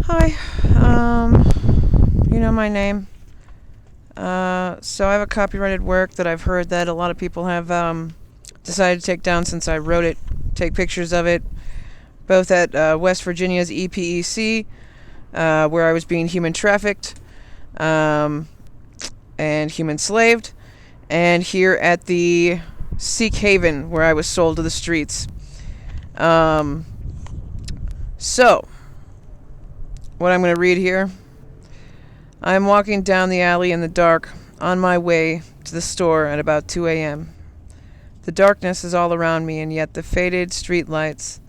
Hi. You know my name. So I have a copyrighted work that I've heard that a lot of people have decided to take down since I wrote it, take pictures of it, both at West Virginia's EPEC, where I was being human trafficked and human slaved, and here at the Sikh Haven, where I was sold to the streets. So, what I'm going to read here. I am walking down the alley in the dark, on my way to the store at about 2 a.m. The darkness is all around me, and yet the faded street lights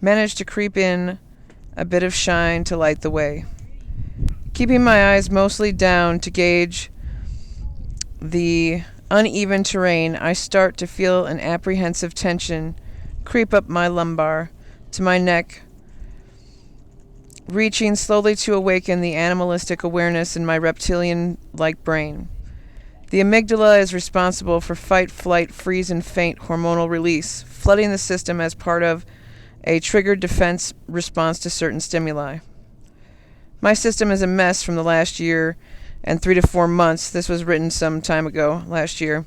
manage to creep in a bit of shine to light the way. Keeping my eyes mostly down to gauge the uneven terrain, I start to feel an apprehensive tension creep up my lumbar to my neck, reaching slowly to awaken the animalistic awareness in my reptilian-like brain. The amygdala is responsible for fight, flight, freeze, and faint hormonal release, flooding the system as part of a triggered defense response to certain stimuli. My system is a mess from the last year and 3 to 4 months, this was written some time ago, last year,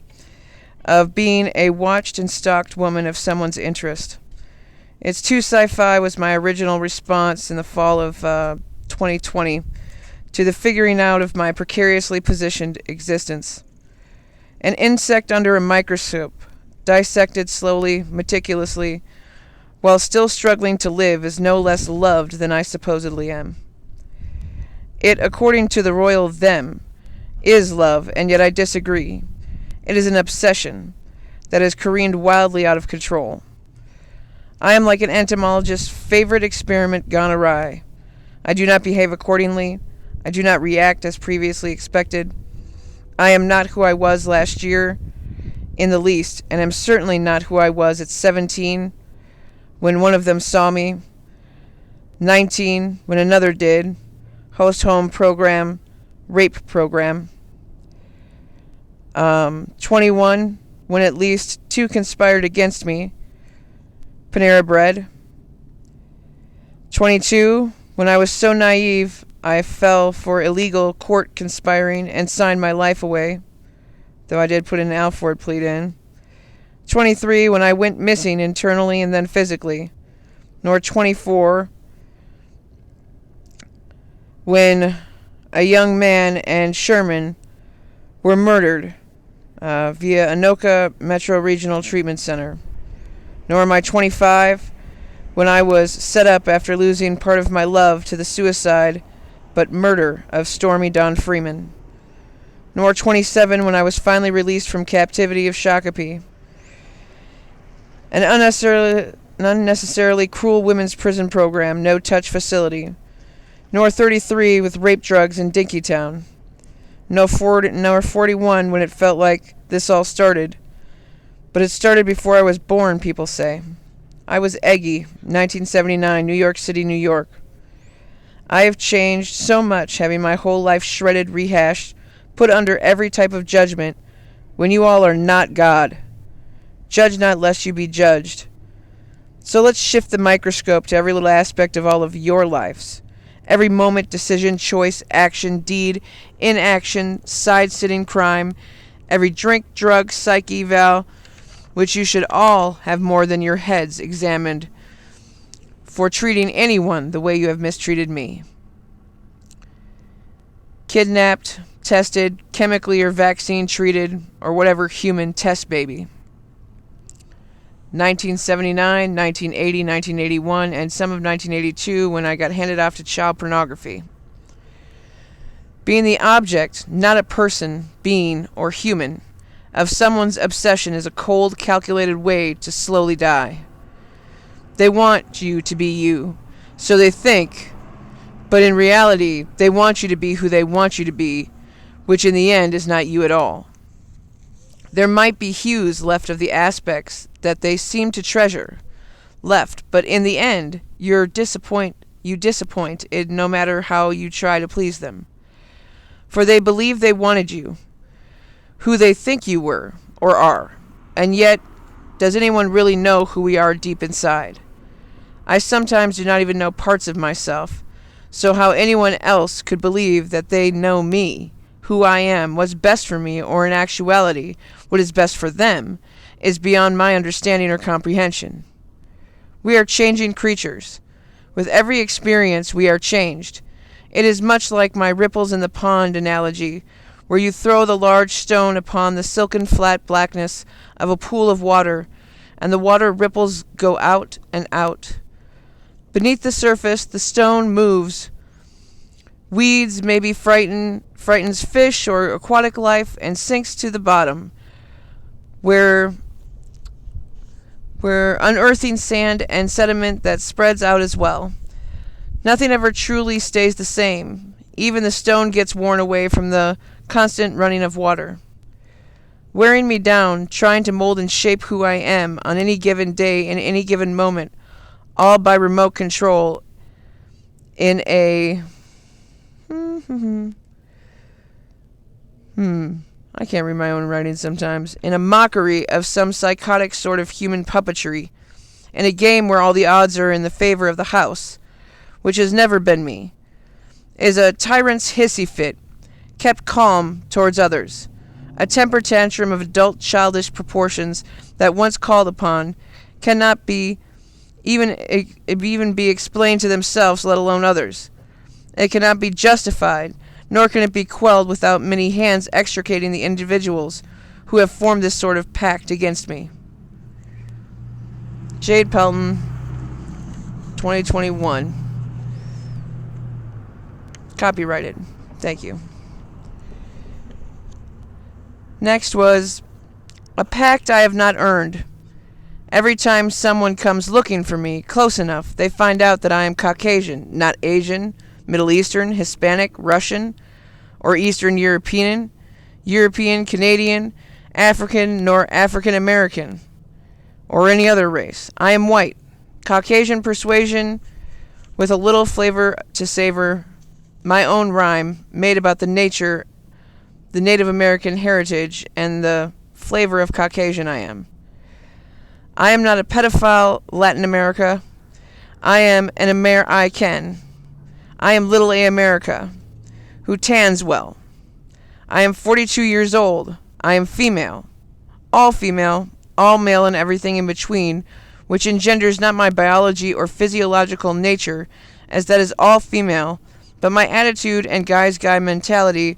of being a watched and stalked woman of someone's interest. It's too sci-fi was my original response in the fall of 2020 to the figuring out of my precariously positioned existence. An insect under a microscope, dissected slowly, meticulously, while still struggling to live, is no less loved than I supposedly am. It, according to the royal them, is love, and yet I disagree. It is an obsession that has careened wildly out of control. I am like an entomologist's favorite experiment gone awry. I do not behave accordingly. I do not react as previously expected. I am not who I was last year in the least, and am certainly not who I was at 17 when one of them saw me, 19 when another did, host home program, rape program, 21 when at least 2 conspired against me, Panera Bread. 22, when I was so naive I fell for illegal court conspiring and signed my life away, though I did put an Alford plea in. 23, when I went missing internally and then physically. Nor 24, when a young man and Sherman were murdered via Anoka Metro Regional Treatment Center. Nor am I 25, when I was set up after losing part of my love to the suicide but murder of Stormy Dawn Freeman. Nor 27, when I was finally released from captivity of Shakopee, an unnecessarily cruel women's prison program, no-touch facility. Nor 33, with rape drugs in Dinkytown. Nor 41, when it felt like this all started. But it started before I was born, people say. I was Eggy, 1979, New York City, New York. I have changed so much, having my whole life shredded, rehashed, put under every type of judgment, when you all are not God. Judge not lest you be judged. So let's shift the microscope to every little aspect of all of your lives. Every moment, decision, choice, action, deed, inaction, side-sitting crime, every drink, drug, psych eval, which you should all have more than your heads examined for treating anyone the way you have mistreated me. Kidnapped, tested, chemically or vaccine treated, or whatever human test baby. 1979, 1980, 1981, and some of 1982 when I got handed off to child pornography. Being the object, not a person, being, or human, of someone's obsession is a cold, calculated way to slowly die. They want you to be you, so they think, but in reality, they want you to be who they want you to be, which in the end is not you at all. There might be hues left of the aspects that they seem to treasure, left, but in the end, you disappoint in no matter how you try to please them. For they believe they wanted you, who they think you were, or are, and yet, does anyone really know who we are deep inside? I sometimes do not even know parts of myself, So how anyone else could believe that they know me, who I am, what's best for me, or in actuality, what is best for them, is beyond my understanding or comprehension. We are changing creatures. With every experience, we are changed. It is much like my ripples in the pond analogy, where you throw the large stone upon the silken flat blackness of a pool of water, and the water ripples go out and out. Beneath the surface, the stone moves. Weeds maybe frightens fish or aquatic life, and sinks to the bottom, where unearthing sand and sediment that spreads out as well. Nothing ever truly stays the same. Even the stone gets worn away from the constant running of water, wearing me down, trying to mold and shape who I am on any given day in any given moment, all by remote control in a I can't read my own writing sometimes. In a mockery of some psychotic sort of human puppetry, in a game where all the odds are in the favor of the house, which has never been me, is a tyrant's hissy fit, kept calm towards others, a temper tantrum of adult childish proportions that once called upon cannot be even be explained to themselves, let alone others. It cannot be justified, nor can it be quelled without many hands extricating the individuals who have formed this sort of pact against me. Jade Pelton, 2021. Copyrighted. Thank you. Next was a pact I have not earned. Every time someone comes looking for me close enough, they find out that I am Caucasian, not Asian, Middle Eastern, Hispanic, Russian, or Eastern European, Canadian, African, nor African American, or any other race. I am white. Caucasian persuasion with a little flavor to savor my own rhyme made about the Native American heritage and the flavor of Caucasian I am. I am not a pedophile Latin America. I am an American. I am little A America, who tans well. I am 42 years old. I am female, all male and everything in between, which engenders not my biology or physiological nature, as that is all female, but my attitude and guy's guy mentality.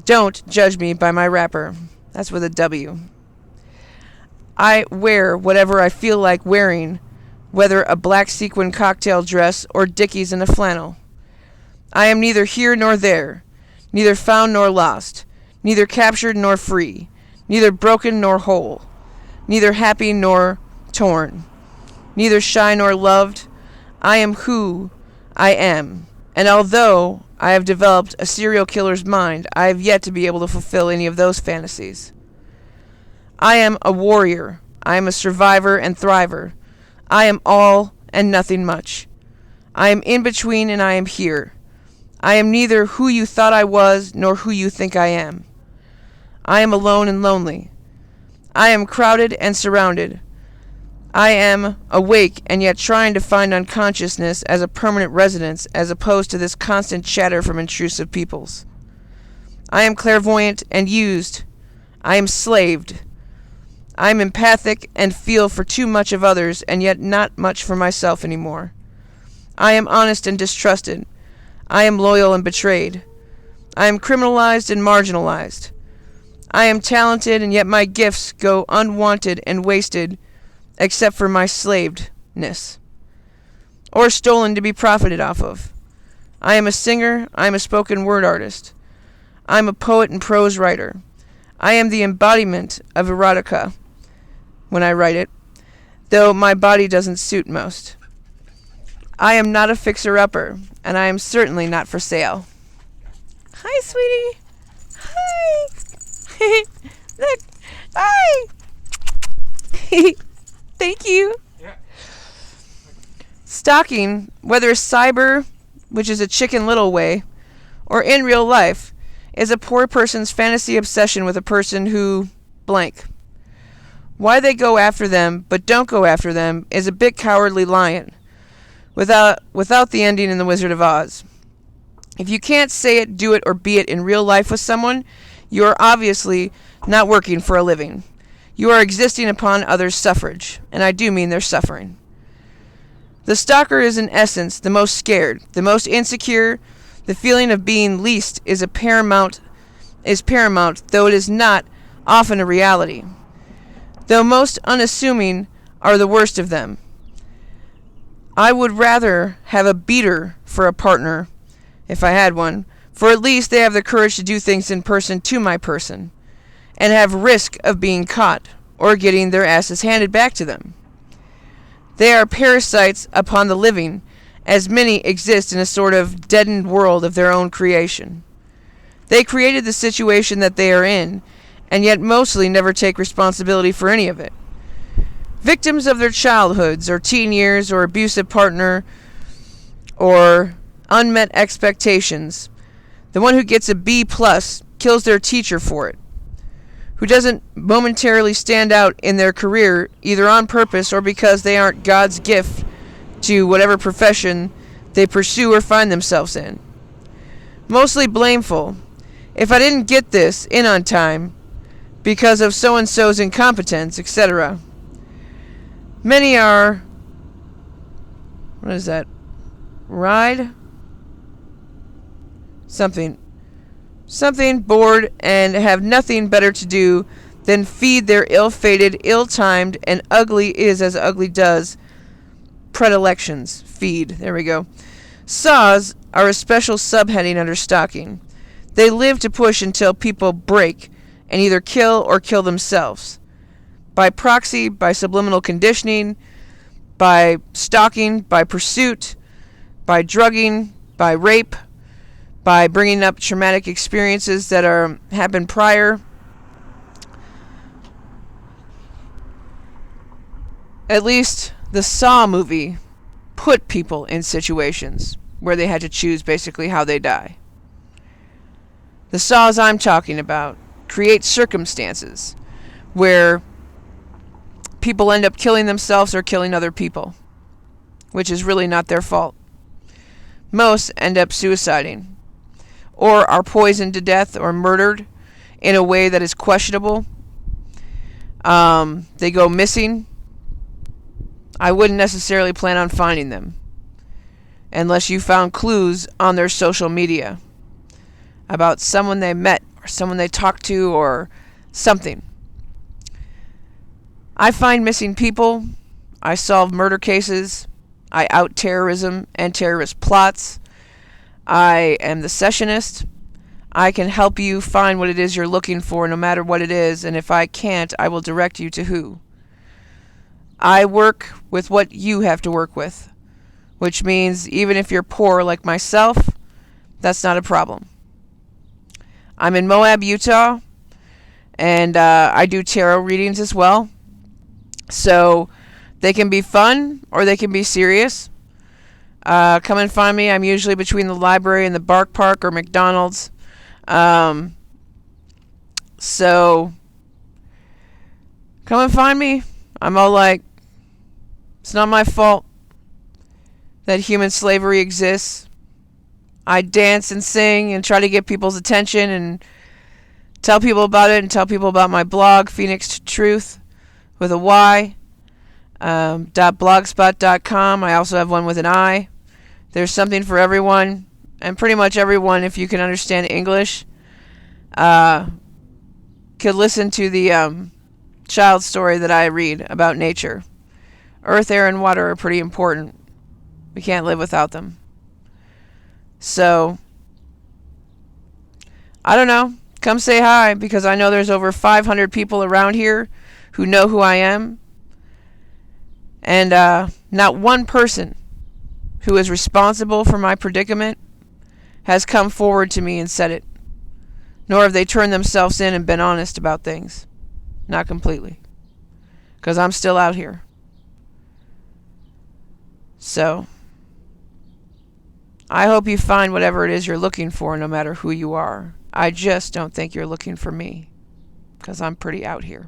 Don't judge me by my wrapper. That's with a W. I wear whatever I feel like wearing, whether a black sequin cocktail dress or Dickies in a flannel. I am neither here nor there, neither found nor lost, neither captured nor free, neither broken nor whole, neither happy nor torn, neither shy nor loved. I am who I am, and although I have developed a serial killer's mind, I have yet to be able to fulfill any of those fantasies. I am a warrior. I am a survivor and thriver. I am all and nothing much. I am in between and I am here. I am neither who you thought I was nor who you think I am. I am alone and lonely. I am crowded and surrounded. I am awake and yet trying to find unconsciousness as a permanent residence as opposed to this constant chatter from intrusive peoples. I am clairvoyant and used. I am slaved. I am empathic and feel for too much of others and yet not much for myself anymore. I am honest and distrusted. I am loyal and betrayed. I am criminalized and marginalized. I am talented and yet my gifts go unwanted and wasted except for my slavedness, or stolen to be profited off of. I am a singer. I am a spoken word artist. I am a poet and prose writer. I am the embodiment of erotica when I write it, though my body doesn't suit most. I am not a fixer-upper, and I am certainly not for sale. Hi, sweetie. Hi. Look. Hi. Thank you. Yeah. Stalking, whether cyber, which is a Chicken Little way, or in real life, is a poor person's fantasy obsession with a person who blank. Why they go after them but don't go after them is a bit cowardly lying, without the ending in The Wizard of Oz. If you can't say it, do it, or be it in real life with someone, you are obviously not working for a living. You are existing upon others' suffrage, and I do mean their suffering. The stalker is in essence the most scared, the most insecure. The feeling of being least is paramount, though it is not often a reality. Though most unassuming are the worst of them. I would rather have a beater for a partner, if I had one, for at least they have the courage to do things in person to my person, and have risk of being caught, or getting their asses handed back to them. They are parasites upon the living, as many exist in a sort of deadened world of their own creation. They created the situation that they are in, and yet mostly never take responsibility for any of it. Victims of their childhoods, or teen years, or abusive partner, or unmet expectations. The one who gets a B+ kills their teacher for it. Who doesn't momentarily stand out in their career, either on purpose or because they aren't God's gift to whatever profession they pursue or find themselves in. Mostly blameful. If I didn't get this in on time, because of so-and-so's incompetence, etc. Many are, what is that? Ride? Something bored and have nothing better to do than feed their ill-fated, ill-timed, and ugly is as ugly does predilections. Feed. There we go. Saws are a special subheading under stalking. They live to push until people break and either kill or kill themselves. By proxy, by subliminal conditioning, by stalking, by pursuit, by drugging, by rape, by bringing up traumatic experiences that happened prior. At least the Saw movie put people in situations where they had to choose basically how they die. The Saws I'm talking about create circumstances where people end up killing themselves or killing other people, which is really not their fault. Most end up suiciding, or are poisoned to death or murdered in a way that is questionable. They go missing. I wouldn't necessarily plan on finding them unless you found clues on their social media about someone they met or someone they talked to or something. I find missing people. I solve murder cases. I out terrorism and terrorist plots. I am the sessionist. I can help you find what it is you're looking for, no matter what it is, and if I can't, I will direct you to who. I work with what you have to work with, which means even if you're poor like myself, that's not a problem. I'm in Moab, Utah, and I do tarot readings as well. So they can be fun or they can be serious. Come and find me. I'm usually between the library and the Bark Park or McDonald's. So come and find me. I'm all like, it's not my fault that human slavery exists. I dance and sing and try to get people's attention and tell people about it and tell people about my blog, Phoenix Truth, with a Y. .blogspot.com. I also have one with an I. There's something for everyone, and pretty much everyone, if you can understand English, could listen to the child story that I read about nature. Earth, air, and water are pretty important. We can't live without them. So, I don't know. Come say hi, because I know there's over 500 people around here who know who I am. And not one person who is responsible for my predicament has come forward to me and said it. Nor have they turned themselves in and been honest about things. Not completely. Because I'm still out here. So, I hope you find whatever it is you're looking for, no matter who you are. I just don't think you're looking for me. Because I'm pretty out here.